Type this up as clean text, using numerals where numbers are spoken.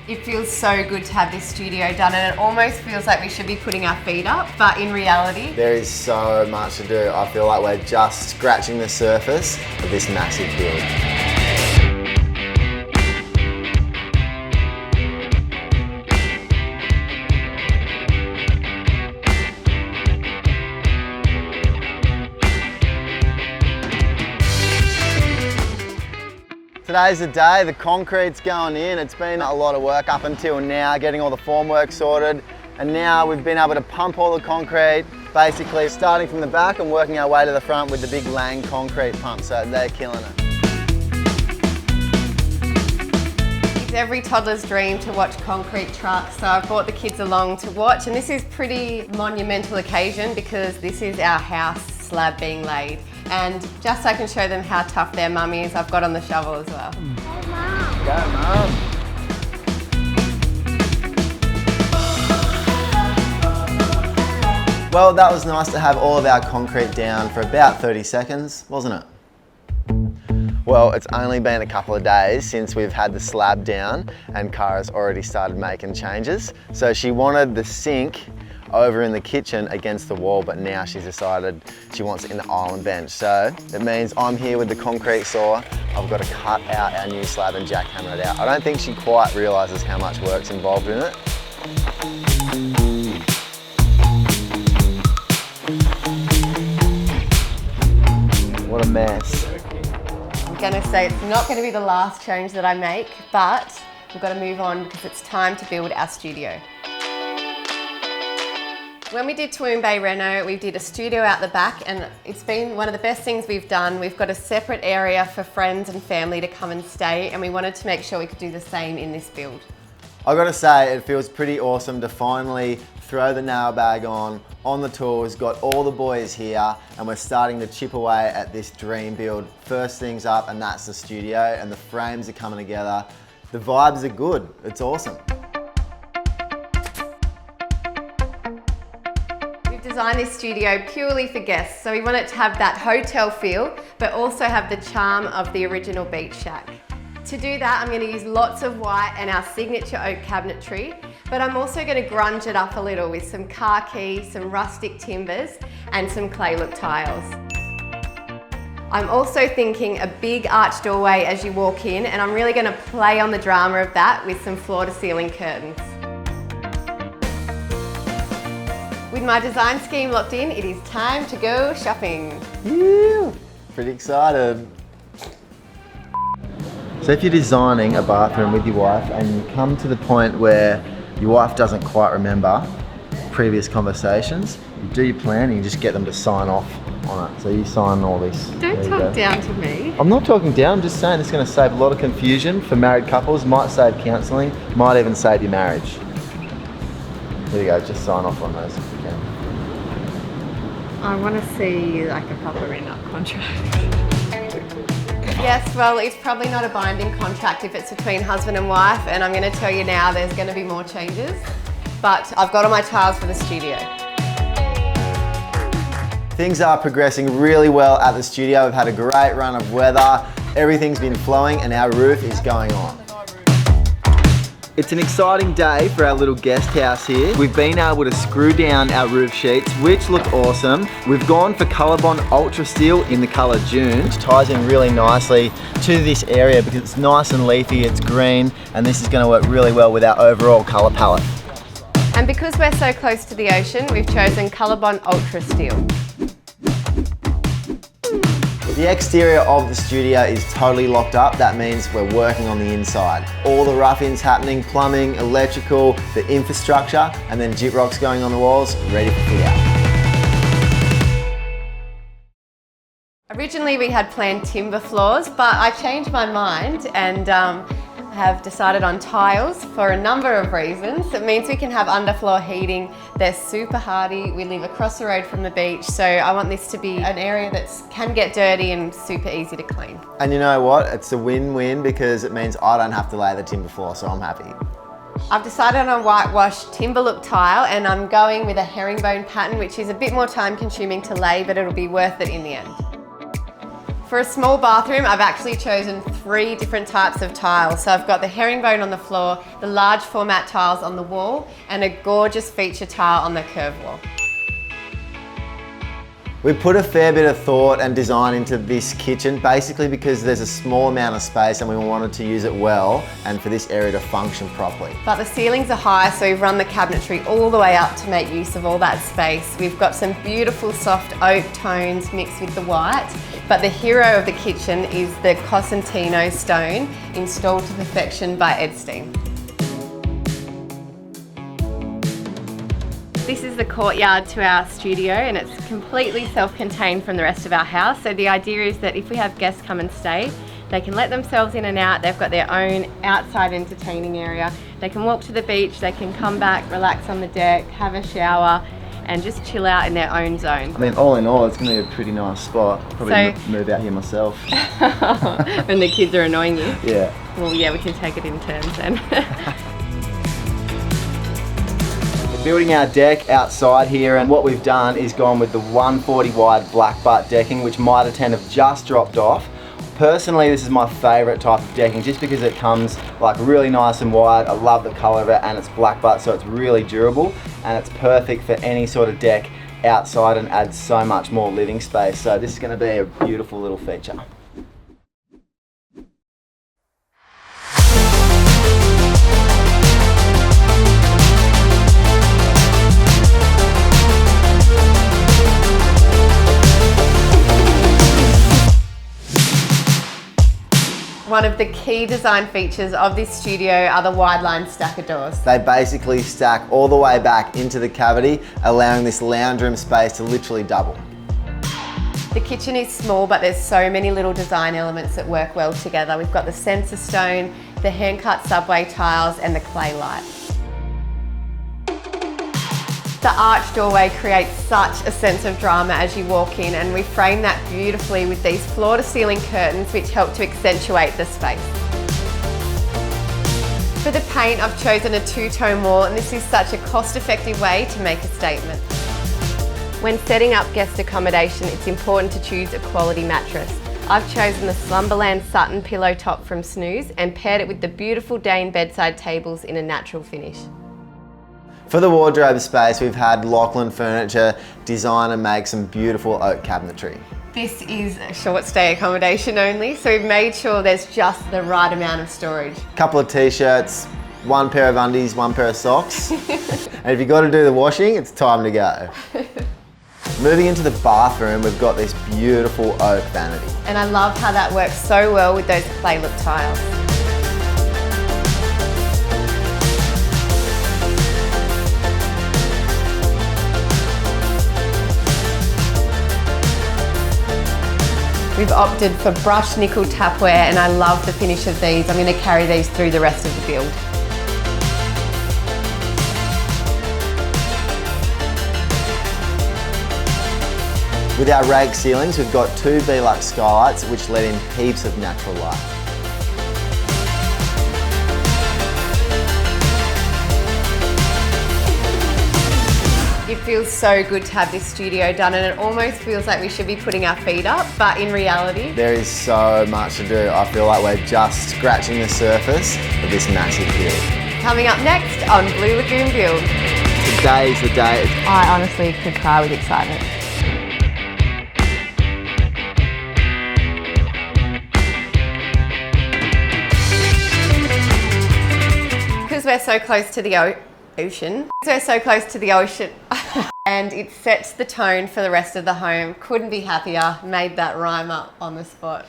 It feels so good to have this studio done, and it almost feels like we should be putting our feet up, but in reality, there is so much to do. I feel like we're just scratching the surface of this massive build. Today's the day, the concrete's going in. It's been a lot of work up until now, getting all the formwork sorted. And now we've been able to pump all the concrete, basically starting from the back and working our way to the front with the big Lang concrete pump. So they're killing it. It's every toddler's dream to watch concrete trucks. So I've brought the kids along to watch, and this is pretty monumental occasion because this is our house slab being laid. And just so I can show them how tough their mum is, I've got on the shovel as well. Go, Mum. Well, that was nice to have all of our concrete down for about 30 seconds, wasn't it? Well, it's only been a couple of days since we've had the slab down and Kara's already started making changes. So she wanted the sink over in the kitchen against the wall, but now she's decided she wants it in the island bench. So it means I'm here with the concrete saw. I've got to cut out our new slab and jackhammer it out. I don't think she quite realises how much work's involved in it. What a mess. I'm gonna say it's not gonna be the last change that I make, but we've got to move on because it's time to build our studio. When we did Toowoomba Reno, we did a studio out the back, and it's been one of the best things we've done. We've got a separate area for friends and family to come and stay, and we wanted to make sure we could do the same in this build. I've got to say, it feels pretty awesome to finally throw the nail bag on the tools, got all the boys here, and we're starting to chip away at this dream build. First things up, and that's the studio, and the frames are coming together. The vibes are good, it's awesome. Designed this studio purely for guests, so we want it to have that hotel feel, but also have the charm of the original beach shack. To do that, I'm going to use lots of white and our signature oak cabinetry, but I'm also going to grunge it up a little with some khaki, some rustic timbers, and some clay look tiles. I'm also thinking a big arch doorway as you walk in, and I'm really going to play on the drama of that with some floor-to-ceiling curtains. With my design scheme locked in, it is time to go shopping. Yeah, pretty excited. So if you're designing a bathroom with your wife and you come to the point where your wife doesn't quite remember previous conversations, you do your plan and you just get them to sign off on it. So you sign all this. Don't talk down to me. I'm not talking down, I'm just saying it's going to save a lot of confusion for married couples, might save counselling, might even save your marriage. There you go, just sign off on those if you can. I want to see like a proper end-up contract. Yes, well, it's probably not a binding contract if it's between husband and wife, and I'm going to tell you now there's going to be more changes, but I've got all my tiles for the studio. Things are progressing really well at the studio. We've had a great run of weather, everything's been flowing and our roof is going on. It's an exciting day for our little guest house here. We've been able to screw down our roof sheets, which look awesome. We've gone for ColourBond Ultra Steel in the colour June, which ties in really nicely to this area because it's nice and leafy, it's green, and this is going to work really well with our overall colour palette. And because we're so close to the ocean, we've chosen ColourBond Ultra Steel. The exterior of the studio is totally locked up. That means we're working on the inside. All the rough-ins happening, plumbing, electrical, the infrastructure, and then gyprocks going on the walls, ready for fit out. Originally we had planned timber floors, but I changed my mind and have decided on tiles for a number of reasons. It means we can have underfloor heating. They're super hardy. We live across the road from the beach, so I want this to be an area that can get dirty and super easy to clean. And you know what? It's a win-win because it means I don't have to lay the timber floor, so I'm happy. I've decided on a whitewash timber look tile, and I'm going with a herringbone pattern, which is a bit more time consuming to lay, but it'll be worth it in the end. For a small bathroom, I've actually chosen 3 different types of tiles. So I've got the herringbone on the floor, the large format tiles on the wall, and a gorgeous feature tile on the curved wall. We put a fair bit of thought and design into this kitchen, basically because there's a small amount of space and we wanted to use it well and for this area to function properly. But the ceilings are high, so we've run the cabinetry all the way up to make use of all that space. We've got some beautiful soft oak tones mixed with the white, but the hero of the kitchen is the Cosentino stone, installed to perfection by Ed Steen. This is the courtyard to our studio, and it's completely self-contained from the rest of our house. So the idea is that if we have guests come and stay, they can let themselves in and out. They've got their own outside entertaining area. They can walk to the beach, they can come back, relax on the deck, have a shower, and just chill out in their own zone. I mean, all in all, it's going to be a pretty nice spot. Probably move out here myself. When the kids are annoying you? Yeah. Well, yeah, we can take it in turns then. Building our deck outside here, and what we've done is gone with the 140 wide black butt decking, which Mitre 10 have just dropped off. Personally, this is my favourite type of decking just because it comes like really nice and wide. I love the colour of it, and it's black butt, so it's really durable and it's perfect for any sort of deck outside and adds so much more living space. So this is going to be a beautiful little feature. One of the key design features of this studio are the wide line stacker doors. They basically stack all the way back into the cavity, allowing this lounge room space to literally double. The kitchen is small, but there's so many little design elements that work well together. We've got the sensor stone, the hand-cut subway tiles, and the clay light. The arched doorway creates such a sense of drama as you walk in, and we frame that beautifully with these floor-to-ceiling curtains which help to accentuate the space. For the paint, I've chosen a 2-tone wall, and this is such a cost-effective way to make a statement. When setting up guest accommodation, it's important to choose a quality mattress. I've chosen the Slumberland Sutton pillow top from Snooze and paired it with the beautiful Dane bedside tables in a natural finish. For the wardrobe space, we've had Lachlan Furniture design and make some beautiful oak cabinetry. This is a short stay accommodation only, so we've made sure there's just the right amount of storage. Couple of t-shirts, 1 pair of undies, 1 pair of socks. And if you've got to do the washing, it's time to go. Moving into the bathroom, we've got this beautiful oak vanity. And I love how that works so well with those clay look tiles. We've opted for brushed nickel tapware, and I love the finish of these. I'm going to carry these through the rest of the build. With our rake ceilings, we've got 2 Velux skylights which let in heaps of natural light. It feels so good to have this studio done, and it almost feels like we should be putting our feet up, but in reality, there is so much to do. I feel like we're just scratching the surface of this massive build. Coming up next on Blue Lagoon Build. Today's the day. I honestly could cry with excitement. Because we're so close to the ocean. We're so close to the ocean. And it sets the tone for the rest of the home. Couldn't be happier. Made that rhyme up on the spot.